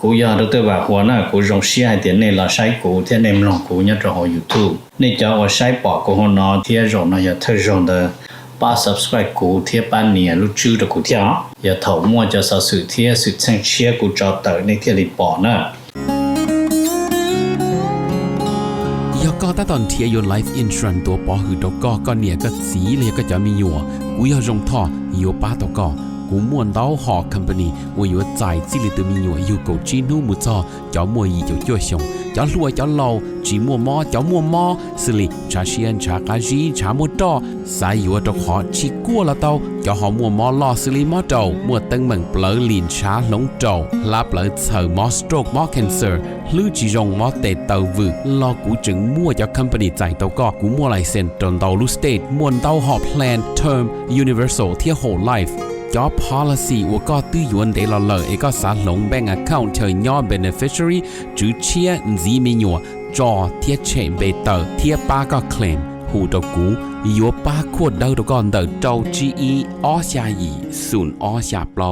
กูยาดตัวว่าหัวหน้ากูรงเสียเดี๋ยวนี้เราใช้กูเที่ยในมลองกูเนี่ยจะหอ YouTube นี่จะว่าใช้ปอกกูหัวนอเที่ยรงนะอย่าเธอรงเดป้า subscribe กูเที่ยป้านเนี่ยรู้ชื่อตะกูเที่ยอย่าเถามั่วจะสะสื่อเที่ยสุดแสงเชียกูจอเตอในเที่ยลิปอนะก็ตอนเทียยน Life Insurance ตัวปอหือตก็เนี่ยก็สีเลยก็จะมีอยู่กูอยากจงท่ออยู่ป้าตก็กูม่วนเต้าหอ company ว่าอยู่ใจจิลิตมีอยู่กูจีนูมุจอจะมัวอีจะจ่วยชงจะรวยจะเล่าจีมัวมอจะมัวมอสิลิชาเชียนชากาจีชามัวตอสายอยู่ตะขอชิกัวละเต้าจะหอมัวมอลอสิลิมอเต้ามัวตึงเหมือนเปลือลินชาหลงเต้าลาเปลือเสือมอสโตรกมอ cancer หรือจีจงมอเตเต้าวืรอกูจึงมัวจะ company ใจเต้าก็กูมัวไลเซนตนเต้าลูสเตทมวนเต้าหอ plan term universal เที่ย whole life job policy ว่าก็ตื้อยวนเดลเลอเอกสารลงแบงก์ account เธอย่อ beneficiary จื้อเชียจีมีหยัวจอเทียเชมเบเตอร์เทียป้าก็เคลมหูตะกูยัวป้าขวดเดาตะก่อนเดาเจ้า GE อ้อชายีศูนย์อ้อชาเปล่า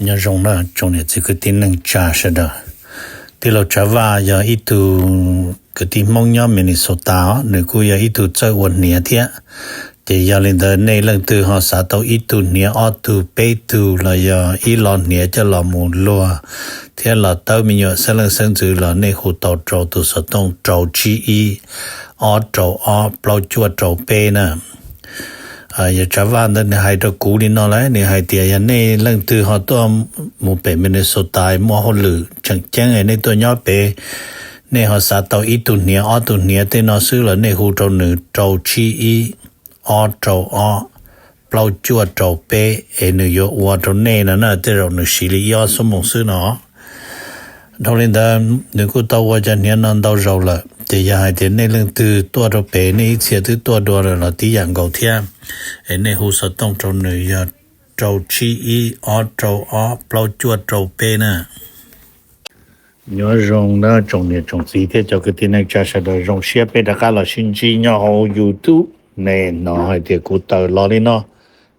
เนี่ยรงนะจงเนี่ยจะคือที่นึงจ่าเสดที่เราจะว่าอย่าอีตูคือที่มองย่อมินิโซตาหรือกูอย่าอีตูเจ้าวันเนี่ยเทียจะยาลินเดในเรื่องตัวหอสาตัวอีตูเนี่ยออตูเปตูแล้วอย่าอีหลอนเนี่ยจะหลอมูลัวเทียหลอเต้ามีอยู่เสลังเซิงจือหลอในหูเต้าโจตัวสต้องโจ GE ออโจออเปล่าจัวโจเปนะอย่าจะว่าในให้ตะกูนี่นอเลยนี่ให้เตียในเรื่องตัวหอตัวหมู่เป็นมินนิโซตามัวหลือจังแจ้งในตัวย่อเปในหอสาตัวอีตูเนี่ยออตูเนี่ยเตนอซื้อแล้วในหูโจหนึ่งโจ GEออโจออเปล่าจัวโจเปนโยวัวโจเน่นะเตเราหนึ่งสิริยอสมองซื้อเนาะทอลินดาหนึ่งกูตัวว่าจะเนี่ยนั่นตัวเราละจะอยากให้เห็นในเรื่องตัวเราเปในเสียตัวเราที่อย่างเก่าเทียในหูสต้องโจหนึ่งยาโจชีอีออโจออเปล่าจัวโจเปนะย้อนรงนะจงเนี่ยจงสีที่จะคือที่นักจะเสดรงเชียเปตะกาลชินจีเนาะยูทูบแน่นอนให้เด็กกูเตอรอนี่เนาะ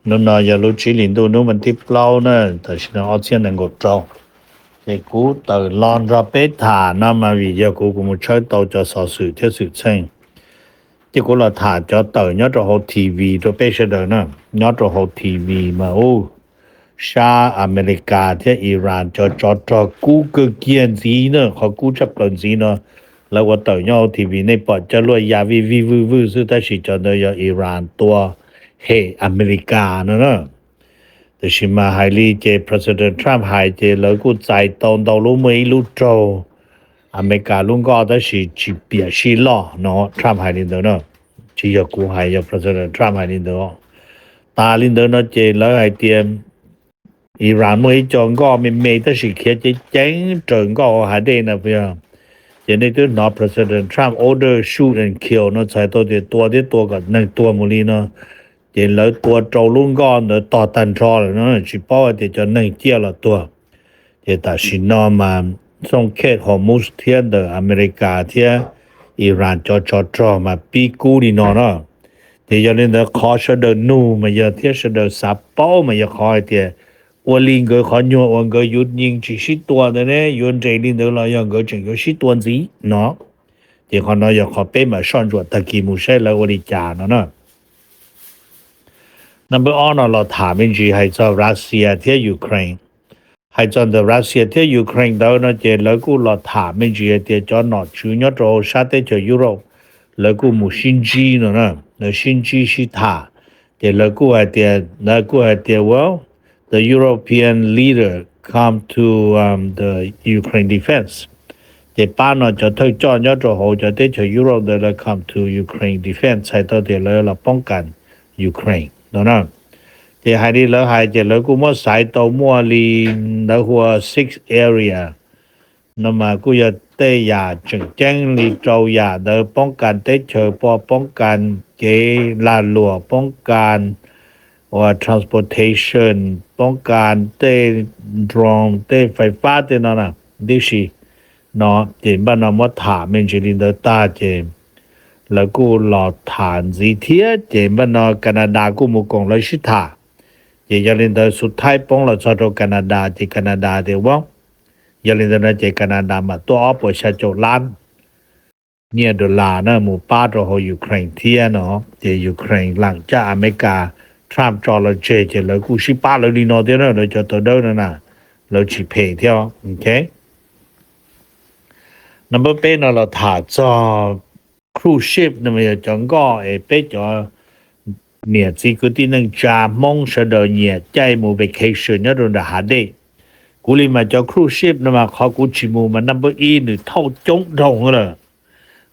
นู่นอย่ารู้จีลินดูนู่นมันที่เปล่านะแต่ฉันเอาเสียนงกเจ้าเด็กกูเตอรอนรับเปถานะมาวิยากูมุใช้ตัวจะสอสื่อเที่ยวสื่อเชิงเด็กกูเราถาจะเตอย้อนจะเอาทีวีตัวเป้เสดนะย้อนจะเอาทีวีมาโอ้ชาอเมริกาที่อิหร่านจะกูเกียนสีเนาะเขากูจะเปิดสีเนาะแล้วว่าต่อยอทีวีในปอดจะรวยยาวิซึ่งแต่สิจะเนยอิหร่านตัวเฮอเมริกาเนาะแต่ชิมาไฮลีเจ President Trump ไฮเจแล้วกูใจตอนเรารู้ไม่รู้โจอเมริกาลุงก็ได้สิจิเปียชิล้อเนาะ Trump ไฮลินเดอร์เนาะที่ยกูไฮย President Trump ไฮลินเดอร์ตาลินเดอร์เนาะเจแล้วไฮเตรียมอิหร่านไม่จงก็ไม่ได้สิเขียนเจ๊งจงก็หาได้นะเพื่อนอย่างนี้ตัว not President Trump order shoot and kill เนาะใช้ตัวกับนั่งตัวมูลีเนาะอย่างแล้วตัวโจลุงก็เนาะต่อตันทอเนาะชิป้อเดี๋ยวจะนั่งเจียละตัวเดี๋ยวแต่ชินอมาส่งเขตฮอร์มุสเทียนเดออเมริกาเทียอิหร่านจอมาปีกูนี่เนาะเดี๋ยวอย่างนี้เนาะขอเสดนูมาเยอะเทียเสดซับป้อมาเยอะขอเดี๋ยว我另个看鸟，我个有人去许多的呢，有人这里头了，有个整个许多子，喏，就看到要靠北嘛上着，他基本上来我的家了呢。Number one 了，他们是还在 Russia ที่ Ukraine， 还在的 Russia ที่ Ukraine 到呢，就那个了，他们是在叫哪去呢？做啥的叫 Europe， 那个木新机了呢，那新机是他，就那个还在well。The European leader come to the Ukraine defense. The panel จะ推จอนยอดโหจะได้จะ Europe ได้ come to Ukraine defense ใช้ตัวเดียวเลยเราป้องกัน Ukraine เนาะจะให้ดีแล้วให้จะแล้วกูมั่วสายตัวมั่วลีแล้วหัว6 area นมากูจะได้ยาจึงแจ้งลีเจ้ายาเดินป้องกันได้เฉยพอป้องกันเกลาหลัวป้องกันว่า transportation ป้องกันเต้ drone เต้ไฟฟ้าเต้นั่นน่ะดิสิเนาะเจนบ้านนำว่าถามเมนจิลินเดอร์ตาเจมแล้วกูหลอดฐานสีเทียเจมบ้านนอแคนาดากูมุกงเลยชิตาเจยลินเดอร์สุดท้ายป้องเราชอบแคนาดาที่แคนาดาเดี๋ยวว่า อย่าลืมนะเจแคนาดามาตัวอปชาโจล้านเนี่ยดอลลาร์นะหมู่ป้าโรโฮยูเครนเทียเนาะเจยูเครนหลังจากอเมริกาทรัมป์จอลเจเลยกูสิป้าเลยลีโนเดนะเลยจะตัวเดินนะเราสิเพเที่ยวโอเคนับเป็นเราถาจอครูชิปนะมันจังก็เป๊ะจอเนี่ยสิกูที่นึงจามงเสดเนี่ยใจมูเวเคชั่นเนี่ยโดนหาได้กูเลยมาจอครูชิปนะมาขอกูชิมูมันนับอีนึเท่าจงดงเลย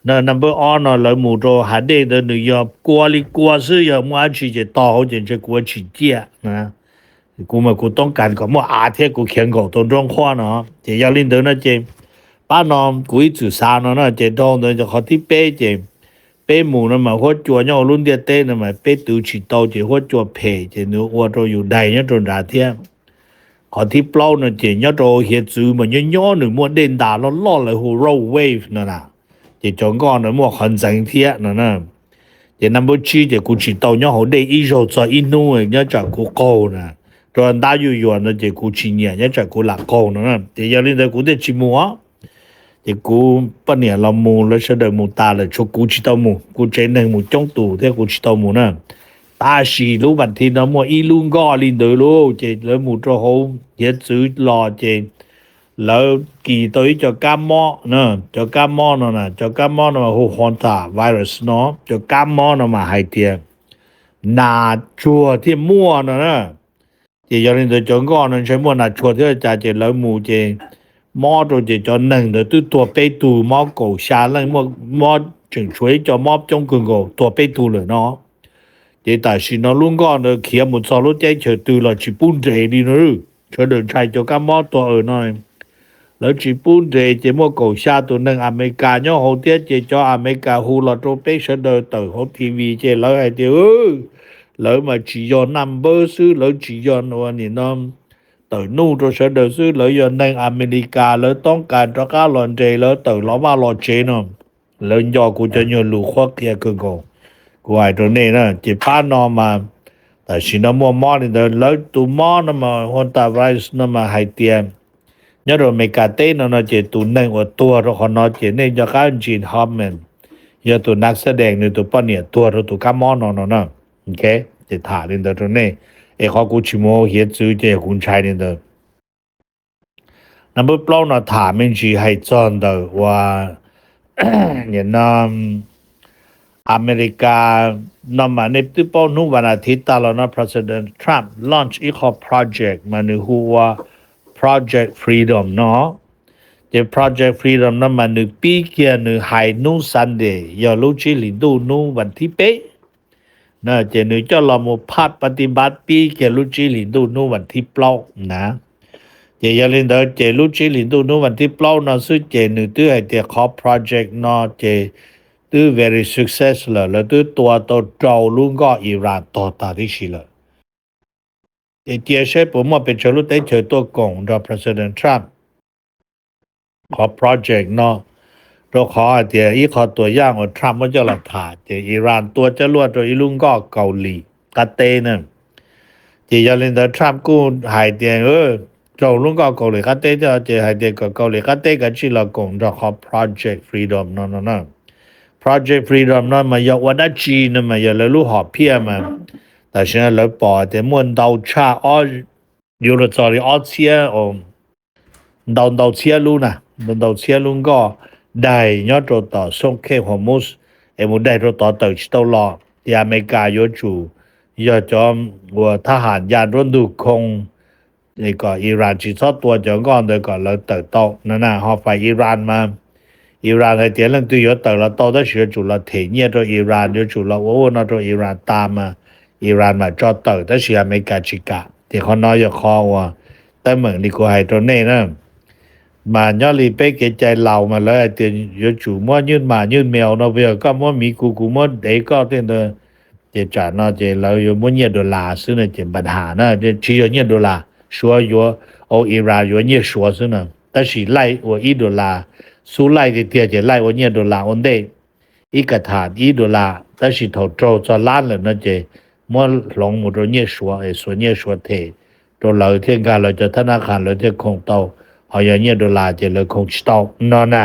那 number 2呢老母着还得的你要过里过是要么去就到好就过去接啊กูมากูต้องการก็บ่อาเทกูเขียนก็ตรงๆข้อเนาะจะ要领导那这把น้กูอีจุสาเนาะจะต้องจะขอที่เป้จะเป้หมู่นะมาหัวจัวเนี่ยรุ่นเดียเต้นะมาเป้ตูฉิโตจะหัวจัวเพจะนูว่าเราอยู่ใดเนี่ยตรงราเทียขอที่เปล่านะจะเนี่ยเราเฮ็ดซื้อมันย่อๆหนึ่งมัวเด่นดาล้อๆเลยโห roll wave นั่นน่ะจะจงก็นะมัวคันจังเทียนั่นน่ะจะนำบ่ชี้จะกูฉิโตเนี่ยเขาได้อีโรซออีนูเนี่ยจะกูโกนะตอน大游园呢这股去年也在股拉高呢这要领的股的去摸这股半年了摸了是的摸大了出股去到摸股这能摸中度这股去到摸呢大是路问题呢摸一路高领的咯这了摸着好也只老这แล้วกี่ตัวจะกามอนะจะกามอนะจะกามอนะฮูฮอนตาไวรัสเนาะจะกามอนะมาให้เตียนาชัวที่มั่วนะจะ要领的整个呢全部拿错的价钱老母这毛着这叫能的都多被度毛狗下来毛整出叫毛中国狗多被度了เนาะ这但是呢ลุงก็呢เขียหมดสรุปใจเฉยตัวละญี่ปุ่นเจดีนะเฉยเดินใช้จะกามอตัวหน่อยแล้วญี่ปุ่นเจจะมัว狗下ตัวนึงอเมริกาเนาะโหเตี้ยจะจออเมริกาฮูละตัวไปเฉยเดินตัวของทีวีเจแล้วไอ้เดียวlỡ mà chỉ do number sư lỡ chỉ do nó thì nó từ nu cho sẽ được sư lỡ do nên America lỡต้องการcho các loạn chế lỡ từ nó ba loạn chế nó lỡ do của cho nhiều lũ khoác kia cơ cổ của ai đó này nè chỉ phát nó mà tại vì nó mua món thì lỡ tụ món nó mà hoàn ta virus nó mà hay tiền nhớ rồi mấy cái tên nó chỉ tụ nên ở tua rồi còn nó chỉ nên cho các anh chị Harmon giờ tụนักแสดงเนี่ยtụป้อนเนี่ยตัวrồi tụ các món nó nèโอเคจะถาเรื่องตรงนี้ขอกูชิโมเฮ็ดซื้อเจคุณชายเนี่ยนำเปล่านะถามมันสิให้จอนเด้อว่าเนี่ยนอเมริกานำมาในตึปนูวันอาทิตย์ตลอดนะ President Trump launch eco project มันฮู้ว่า Project Freedom เนาะจะ Project Freedom นั้นมันปีเกียนให้นูซันเดย์อย่ารู้จิลินดูนูวันที่เป๊ะนะเจนึจะลองพาดปฏิบัติปีเกลุจิลินดูนูวันที่เปล่านะเจยาลินเดเจลุจิลินดูนูวันที่เปล่านะซึ่งเจนึตื้อให้เจขอโปรเจกต์นะเจตื้อ very success เลยแล้วตื้อตัวเจ้าลุงก็อิหร่านต่อตาที่สิเลยเจใช้ผมว่าเป็นชลุได้เจอตัวกงดอ President Trump ขอโปรเจกต์นะเราขอเดี๋ยวอีขอตัวอย่างว่าทรัมป์ว่าจะหลักฐานเดี๋ยวอิหร่านตัวจะรวดโดยอีลุงก็เกาหลีกาเต้นั่นเดี๋ยวเล่นแต่ทรัมป์กูหายเดียเจ้าลุงก็เกาหลีกาเต้จะหายเดียกับเกาหลีกาเต้กับชิลากงเราขอ Project Freedom นั่น Project Freedom นั่นมายกว่าได้จีนมายกเลยลูกหอบเพี้ยมาแต่ฉันเลยบอกแต่มวนดาวชาอ้ออยู่ในจอรีอ้อเชียดาวเชียลูนะดาวเชียลุงก็ได้ยอดต่อส่งเคฮอร์มุสมุได้ต่อเติชตลอที่อเมริกาอยู่จู่ยอดจอมว่าทหารยานรถดูคงนี่ก็อิหร่านจิตตัวจังก่อนเลยก็แล้วเติบโตนั่นน่ะฮอไฟอิหร่านมาอิหร่านให้เตียนเรื่องตัวอยู่เติบแล้วโตได้เชื่อจู่แล้วเทเนี่ยตัวอิหร่านอยู่จู่แล้วโอ้น่าตัวอิหร่านตามมาอิหร่านมาจอดเติบได้เชื่ออเมริกาจิกะที่เขาน้อยอยู่คอว่าแต่เหมือนนี่ก็ให้ตัวนี้นะมาย่อลีไปเกใจเหล่ามาแล้วเตียนอยู่จู่มั่วยื่นมายื่นแมวเนาะเว้ยก็มั่วมีกูมั่วเด็กก็เตียนเด้อเจจ่าเนาะเจเราอยู่มั่วเนี่ยดอลลาร์ซึ่งเนี่ยเจปัญหานะเจชี้เนี่ยดอลลาร์说有อิหร่าน有เนี่ย说是呢但是赖我1ดอลลาร์สู้赖的เตียเจ赖我เนี่ยดอลลาร์อนเดอีกฐาน1ดอลลาร์但是头周จะล้านแล้วนะเจมั่วหลงหมดเนี่ย说说เนี่ย说เทตัวเราเที่ยงกันเราจะธนาคารเราจะคงโต好像$2就了空知道那那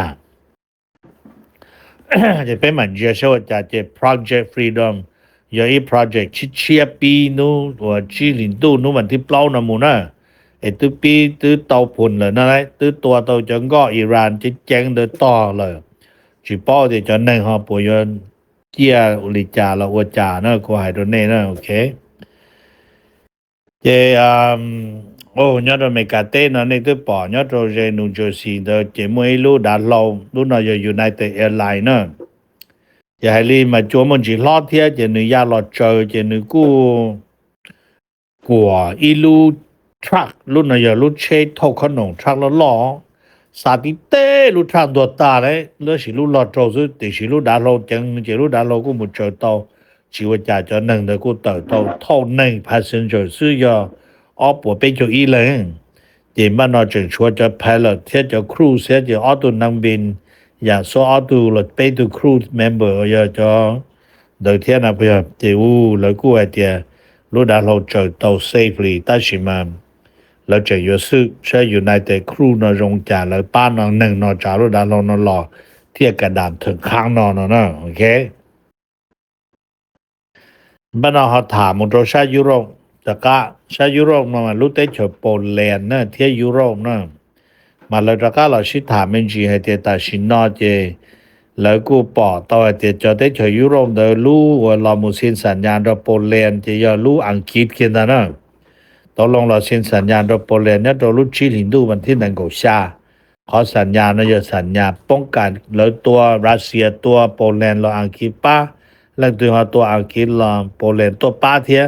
จะเป็นมันจะ说จะ project freedom 有一 project 7ปีนู้ว่าจีลินตู้นู้มันที่เปล่านะมูนะไอ้ตู้ปีตู้เตาพุ่นเลยนั่นแหละตู้ตัวเตาจังก็อิหร่านจะแจ้งเดต่อเลยจีป้อที่จะนั่งหอปุยนเจียอุลิจาละอวจานะก็ให้ตัวนี้นะโอเคเจโอ้ยอดอเมริกาเต้นะนี่ตัวป่อยอดโรเจนูเจอร์ซีเดเจมวยรู้ดาเรารู้น่ะอยู่ United Airlines นะจะให้ลีมาจัวมันจีลอดเทียจะนึยาลอดเจอจะนึกูกว่าอีลูทรัครุ่นน่ะอย่ารุ่นเชทอขนมทรัคละล้อสาติเต้รุ่นทรัคตัวตาเลยเลือสิรุ่นลอดโจซึติสิรุ่นดาเราจังจะรุ่นดาเรากูมุเจอเตาชีวจาจะนั่งเดกูเตาเท่านั่ง passenger ซื้อยาอปไป就一人เจมันนอจึงชัวจะ pilot เทียจะ crew เสียจะออโตนังบินอย่าซอออโตรถไปดู crew member อย่าจะเดเทียนะเพื่อเจอูแล้วกูไอเดียรู้ดาเราจะเตา safely 但是嘛แล้วจะอยู่ซึ่งใช้อยู่ในแต่ crew นอรงจาแล้วป้านอหนึ่งนอจารู้ดาเรานอรอเทียกระดานถึงข้างนอนะโอเคบ้านเราถามมุตชายุโรปแต่ก็ชายุโรปมารู้ได้เฉพาะโปแลนด์นะเที่ยวยุโรปนะมาแล้วก็เราชิถามมันจีให้เตตาชินนอเจแล้วกูปอต่อเตจะได้เฉยุโรปเดรู้ว่าเรามุสินสัญญาณเราโปแลนด์จะยอรู้อังกฤษกันนะตกลงเราสินสัญญาณเราโปแลนด์เนี่ยเรารู้ชิลินดูมันที่นั่นก็ชาขอสัญญาณนะจะสัญญาป้องกันแล้วตัวรัสเซียตัวโปแลนด์เราอังกฤษป้าแล้วตัวอังกฤษเราโปแลนด์ตัวป้าเทีย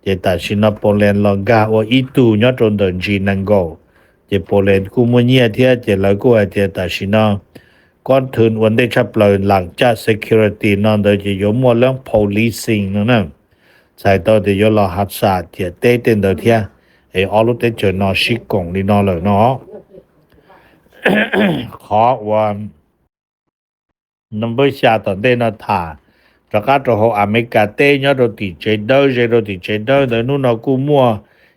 จะตัดสินโปแลนด์ลองกาว่าอีตูยอดตรงเดินจีนังโกจะโปแลนด์กูมันเนี่ยเทียจะแล้วก็จะตัดสินก่อนถึงวันได้ชับเลยหลังจาก security นั่นเดี๋ยวจะยกมวลเรื่อง policing นั่นใส่ตัวเดี๋ยวเราหัดศาสตร์จะเต้นเดี๋ยวเทียไอ้ออลุเตเจอนอชิกงนี่นอเลยเนาะ ขอว่านัมเบอร์ชาตอนเต้นท่าประกาศของอเมริกาเต้ยอดติเจเดอร์เดี๋ยวนู้นกูมัว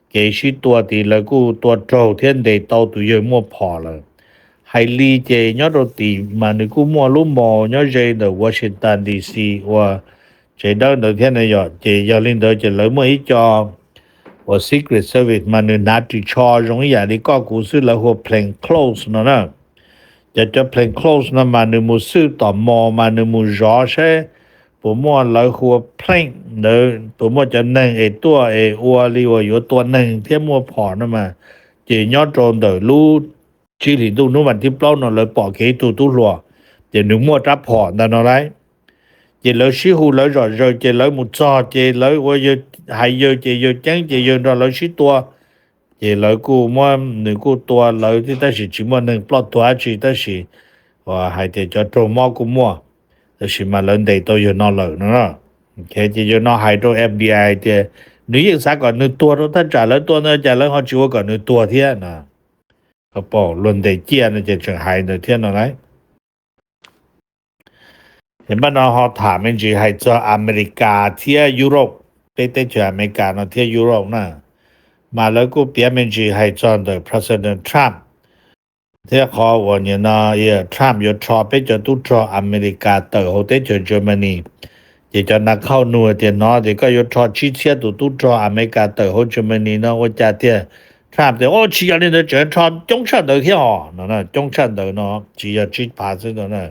เกชิตัวตีแล้วกูตัวโจเทียนเดตตัวเยอะมัวพอเลยให้ลีเจยอดติมันกูมัวลุ่มมอยอดเจเดอวอชิงตันดีซีว่าเจเดอร์เดี๋ยวเทียนยอดเจยอลินเดอจะเลยเมื่ออีจอว่า Secret Service มันนัดที่ชอตรงนี้อย่างนี้ก็กูซื้อแล้วหัว plain clothes นะจะ plain clothes นะมันมูซื้อต่อมอมันมูจอใช่ผมว่าเราหัว plain เด้อผมว่าจะนั่งไอ้ตัวไอ้อัวลีว่าอยู่ตัวหนึ่งเทียมมัวพอนะมาเจยอดตรงเด้อรู้จีหลีดูนู้มันที่เปล่านั่นเลยปอกเกตุตุลัวเจนึกมัวจับพอนั่นอะไรเจเลยชิหูเลยรอเจเลยมุดจ่อเจเลยว่าอยู่ให้เยอะเจเยอะจังเจเยอะเราชิตัวเจเลยกูมัวนึกกูตัวเราที่ได้สิจิมัวนึงปลอดตัวจีได้สิว่าให้เจจะตรงมอกูมัวแต่สิมาเล่นได้ตัวอยู่นอเลยนะแค่จะอยู่นอให้ตัว FBI เจนึกยังสักก่อนนึกตัวถ้าจ่ายแล้วตัวนั้นจ่ายแล้วเขาชิวก่อนนึกตัวเทียนะก็บอกเล่นได้เจียนะจะจึงให้เทียนอะไรเห็นบ้านเราถามมันจีให้เจออเมริกาเที่ยวยุโรปเต้เจออเมริกาเนาะเที่ยวยุโรปนะมาแล้วก็เปลี่ยนมันจีให้เจอโดย President Trump เที่ยวขอวันนี้นะTrump อยู่ทรอไปเจอตุทรออเมริกาเตอร์โฮเต้เจอเยอรมนีจะนักเข้าหน่วยเดี๋ยวเนาะเดี๋ยวก็อยู่ทรอชี้เชียตุทรออเมริกาเตอร์โฮเยอรมนีเนาะว่าจะเที่ยวTrump เดี๋ยวชี้อะไรเนี่ยจะทรอจงชัดเดี๋ยวเที่ยวนะจงชัดเดี๋ยวเนาะชี้ผ่านซึ่งนะ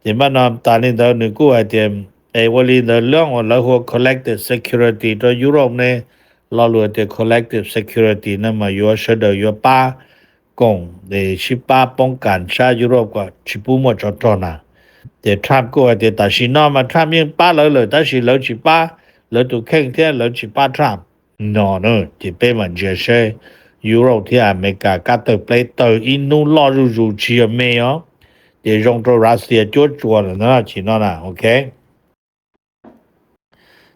เดี๋ยวมันตอนนี้เดี๋ยวนึกกูไอ้เดี๋ยววันนี้เดี๋ยวเรื่องว่าเราหัว collective security ตัวยุโรปเนี่ยเราเรื่อง collective security นั่นมาอยู่เฉยๆอยู่ป้ากงเดี๋ยวชิป้าป้องกันชายุโรปก็ชิปุมัวจอดนะเดี๋ยว Trump กูไอ้เดี๋ยวแต่สินอมา Trump ยังป้าเลยแต่สิเราชิป้าเราตัวแข่งเที่ยวเราชิป้า Trump นอเนอะที่เป็นมันเจอใช่ยุโรปที่อเมริกาก็เติบโตต่ออินูรอรูเชียเมียเดี๋ยวรงตัวรัสเซียจัวแล้วนะชินอนะโอเค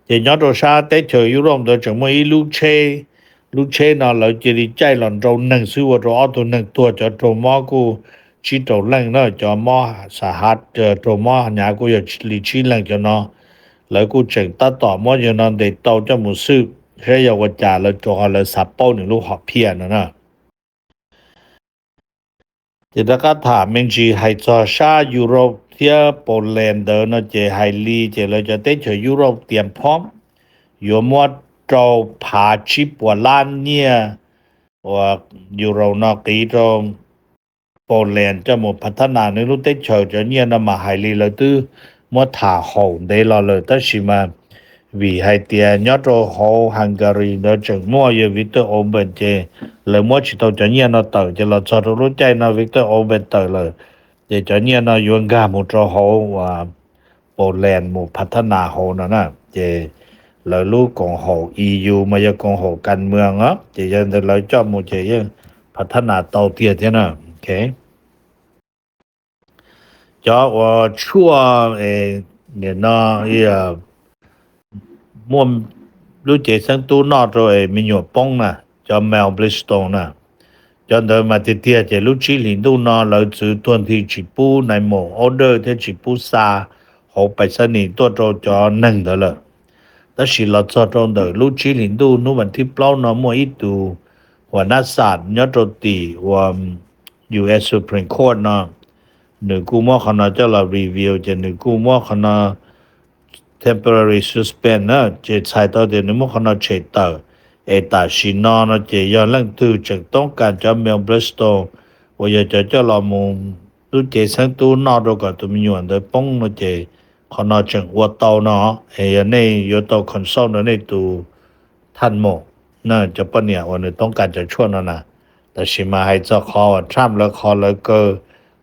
เดี๋ยวยอดตัวชาเตเฉยยุโรปโดยจังมวยลูเช่นะเราจะดีใจหล่อนเราหนึ่งซื้อว่าเราตัวหนึ่งตัวจะตัวมอกูชีตัวแรงเนาะจะมอสาหัสจะตัวมอหากูจะลีชีแรงจะเนาะแล้วกูเจ๋งตัดต่อมอจะนอนเด็ดโตจะมุซื้อแค่อยากว่าจ่าแล้วตัวเราสับเป้าหนึ่งลูกหอบเพี้ยนนะ จะตะก็ถามเมงจีให้จอชายุโรปเที่ยโปแลนด์เดอเนาะเจไฮลีเจเราจะได้เจอยุโรปเตรียมพร้อมอยู่หมดเจ้าผาชิปว่าล้านเนี่ยว่ายุโรปนอกอีโรโปแลนด์จะหมดพัฒนาในรู้ได้เจอจะเนี่ยนะมาไฮลีเลยตื้อหมดถาโหได้รอเลยแต่ชิมาvì hai tia nhớ cho họ Hungary đó chẳng mua như Victor Orban chứ lời mua chỉ tàu cho nhiên nó tờ chứ là cho lúc chạy nó Victor Orban tờ là để cho nhiên nó yuan ga một cho họ và Poland một phát triển họ nữa nè chứ lời lúc còn họ EU mà giờ còn họ căn mương á chứ giờ thì lời cho một chứ phát triển tàu tiền thế nào ok cho và chua để nó mua lúc chế sang tu nọ rồi mình nhổ bông nè cho Mel Blistone nè cho nên mà thì chế lúc chỉ liền tu nọ là từ tuần thì chỉ bu này một order thì chỉ bu xa họ phải sang này tu cho nâng đó là đó là cho trong đời lúc chỉ liền tu nó vẫn thì bao nó mua ít tu và nó sát nhớ cho tỷ và US Supreme Court nọ nữ cú mua khả năng cho là review cho nữ cú mua khả năng temporary suspend นะเจใช้ต่อเดี๋ยวนี้มันเขาเฉยต่อตาชินอนะเจย้อนหลังตู้จึงต้องการจะเมลบริสโตว่าจะลอมุตู้เจสังตู้นอดก็ตัวมีอยู่อันเดป้องนะเจเขาจึงวัวเตาเนาะในอยู่เตาคอนโซลในตู้ท่านโมนะจะปะเนี่ยวันนี้ต้องการจะช่วยนะแต่ชิมาให้เจ้าคอทรัมป์แล้วคอแล้วก็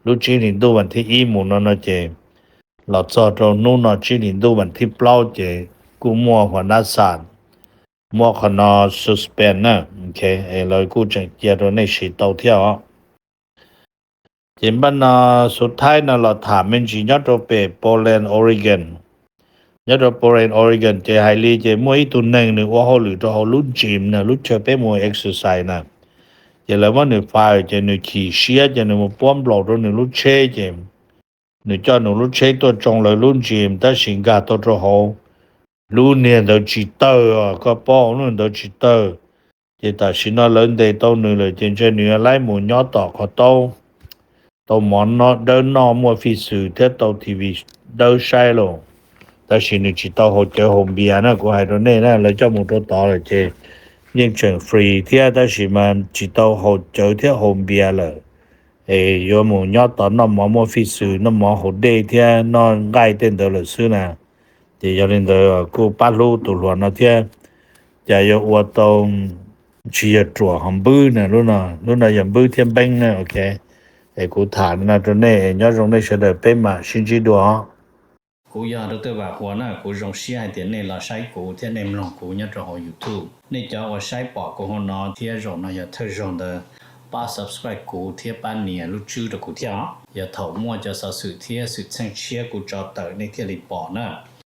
รู้จีนินตู้วันที่อีหมูนะเจเราจะตรงนู้นจีนินดูวันที่เปล่าเจกูมัวหัวหน้าศาลมัวขนอ suspend นะโอเคเรากูจะเจอในสีเตาเที่ยวเจนบันสุดท้ายนะเราถามมันจีนัดเราไปโปแลนด์ออริกอนนัดเราโปแลนด์ออริกอนเจไฮลีเจมัวอีตัวหนึ่งหรือว่าเขาหรือตัวเขาลุ้นจิมนะลุ้นเชไปมัวเอ็กซ์ไซส์นะเจแล้วว่าหนึ่งไฟเจหนึ่งขี่เชียเจหนึ่งมัวป้อมหลอกตัวหนึ่งลุ้นเชเจ你叫侬路车多中了路线，但性格多做好，路年都知道啊，个包侬都知道。这但是那人哋到你了，真正你来门要到个到门那到那么费事，贴到 TV 都晒咯。但是你知道好在后边那个系度呢，来叫冇多到了这，认证 free 贴，但是嘛知道好在贴后边了。有冇nhớ到nó mà phi sự nó mà hồ đề thế nó gai tên đó là sư nè thì cho nên đó cô bắt lô tụ loạn nó thế giờ yo ô tô chỉ chùa hầm bư nè lúc nào hầm bư thêm bánh nè ok cô thả nó cho nên nhớ trong đây sẽ được bên mà xin chỉ đó cô giờ được tôi bảo cô nè cô dùng xe hai tiền này là sai cô thế nên lòng cô nhớ trong YouTube nên cho cô sai bỏ cô nó thế rồi nó giờ thay rồi đó ba subscribe của thiết ban nè lúc chưa được của thiết giờ thầu mua cho sự thiết sự sang chia của cho tới nên thiết lịch bỏ nè